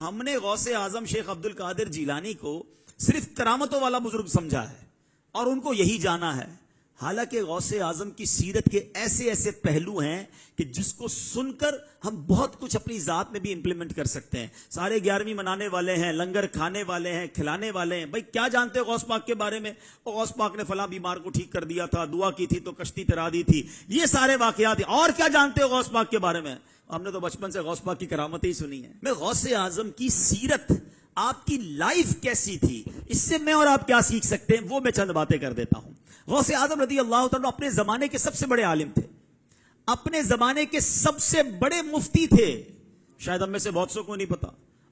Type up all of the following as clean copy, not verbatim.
ہم نے غوث اعظم شیخ عبد القادر جیلانی کو صرف کرامتوں والا بزرگ سمجھا ہے اور ان کو یہی جانا ہے، حالانکہ غوث اعظم کی سیرت کے ایسے ایسے پہلو ہیں کہ جس کو سن کر ہم بہت کچھ اپنی ذات میں بھی امپلیمنٹ کر سکتے ہیں۔ سارے 11ویں منانے والے ہیں، لنگر کھانے والے ہیں، کھلانے والے ہیں، بھائی کیا جانتے غوث پاک کے بارے میں؟ غوث پاک نے فلاں بیمار کو ٹھیک کر دیا تھا، دعا کی تھی تو کشتی تیرا دی تھی، یہ سارے واقعات۔ اور کیا جانتے ہو غوث پاک کے بارے میں؟ ہم نے تو بچپن سے غوث پاک کی کرامتیں ہی سنی ہیں۔ میں غوث اعظم کی سیرت، آپ کی لائف کیسی تھی، اس سے میں اور آپ کیا سیکھ سکتے ہیں، وہ میں چند باتیں کر دیتا ہوں۔ غوث اعظم رضی اللہ تعالیٰ اپنے زمانے کے سب سے بڑے عالم تھے، اپنے زمانے کے سب سے بڑے مفتی تھے۔ شاید ہم میں سے بہت سو کو نہیں پتا،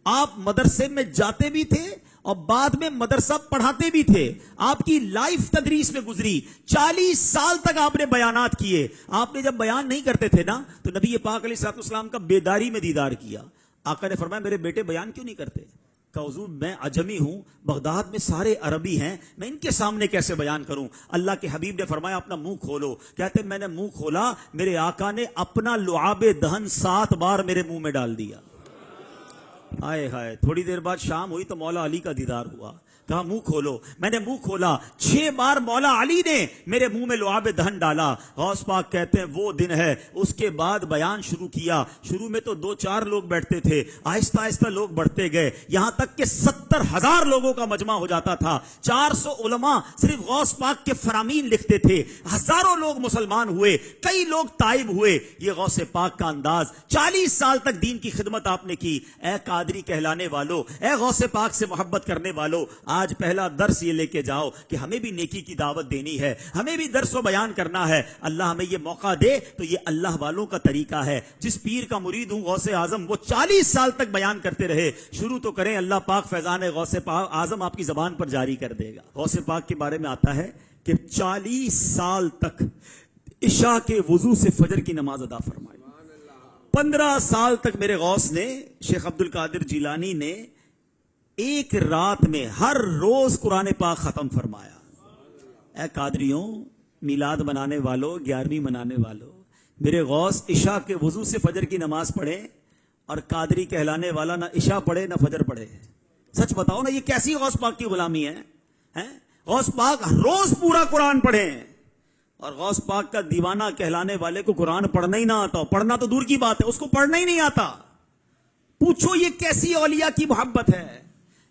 آپ مدرسے میں جاتے بھی تھے اور بعد میں مدرسہ پڑھاتے بھی تھے۔ آپ کی لائف تدریس میں گزری، 40 سال تک آپ نے بیانات کیے۔ آپ نے جب بیان نہیں کرتے تھے نا تو نبی پاک علیہ الصلوۃ والسلام کا بیداری میں دیدار کیا۔ آقا نے فرمایا میرے بیٹے بیان کیوں نہیں کرتے؟ کہ حضور میں عجمی ہوں، بغداد میں سارے عربی ہیں، میں ان کے سامنے کیسے بیان کروں؟ اللہ کے حبیب نے فرمایا اپنا منہ کھولو۔ کہتے میں نے منہ کھولا، میرے آقا نے اپنا لعاب دہن 7 بار میرے منہ میں ڈال دیا۔ آئے ہائے، تھوڑی دیر بعد شام ہوئی تو مولا علی کا دیدار ہوا۔ کہا منہ کھولو، میں نے منہ کھولا، 6 بار مولا علی نے میرے منہ میں لعاب دہن ڈالا۔ غوث پاک کہتے ہیں وہ دن ہے، اس کے بعد بیان شروع کیا۔ شروع میں تو 2-4 لوگ بیٹھتے تھے، آہستہ آہستہ لوگ بڑھتے گئے، یہاں تک کہ 70,000 لوگوں کا مجمع ہو جاتا تھا۔ 400 علماء صرف غوث پاک کے فرامین لکھتے تھے، ہزاروں لوگ مسلمان ہوئے، کئی لوگ تائب ہوئے۔ یہ غوث پاک کا انداز، 40 سال تک دین کی خدمت آپ نے کی۔ اے قادری کہلانے والو، اے غوث پاک سے محبت کرنے والو، آج پہلا درس یہ لے کے جاؤ کہ ہمیں بھی نیکی کی دعوت دینی ہے، ہمیں بھی درس و بیان کرنا ہے۔ اللہ ہمیں یہ موقع دے تو یہ اللہ والوں کا طریقہ ہے۔ جس پیر کا مرید ہوں غوث اعظم، وہ 40 سال تک بیان کرتے رہے۔ شروع تو کریں، اللہ پاک فیضان غوث پاک اعظم آپ کی زبان پر جاری کر دے گا۔ غوث پاک کے بارے میں آتا ہے کہ 40 سال تک عشاء کے وضو سے فجر کی نماز ادا فرمائی۔ 15 سال تک میرے غوث نے، شیخ عبد القادر جیلانی نے، ایک رات میں ہر روز قرآن پاک ختم فرمایا۔ اے قادریوں، میلاد منانے والوں، 11ویں منانے والوں، میرے غوث عشاء کے وضو سے فجر کی نماز پڑھے، اور قادری کہلانے والا نہ عشاء پڑھے نہ فجر پڑھے۔ سچ بتاؤ نا، یہ کیسی غوث پاک کی غلامی ہے؟ غوث پاک روز پورا قرآن پڑھے، اور غوث پاک کا دیوانہ کہلانے والے کو قرآن پڑھنا ہی نہ آتا، پڑھنا تو دور کی بات ہے، اس کو پڑھنا ہی نہیں آتا۔ پوچھو یہ کیسی اولیاء کی محبت ہے،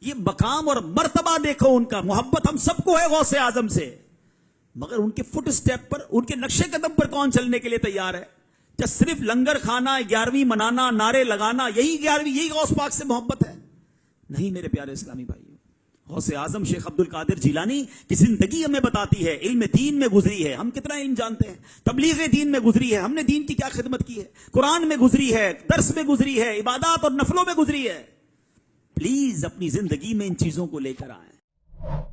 یہ مقام اور مرتبہ دیکھو ان کا۔ محبت ہم سب کو ہے غوث اعظم سے، مگر ان کے فٹ سٹیپ پر، ان کے نقش قدم پر کون چلنے کے لیے تیار ہے؟ کیا صرف لنگر کھانا، 11ویں منانا، نعرے لگانا، یہی غوث پاک سے محبت ہے؟ نہیں میرے پیارے اسلامی بھائیو، غوث اعظم شیخ عبد القادر جیلانی کی زندگی ہمیں بتاتی ہے، علم دین میں گزری ہے، ہم کتنا علم جانتے ہیں، تبلیغ دین میں گزری ہے، ہم نے دین کی کیا خدمت کی ہے، قرآن میں گزری ہے، درس میں گزری ہے، عبادات اور نفلوں میں گزری ہے۔ پلیز اپنی زندگی میں ان چیزوں کو لے کر آئیں۔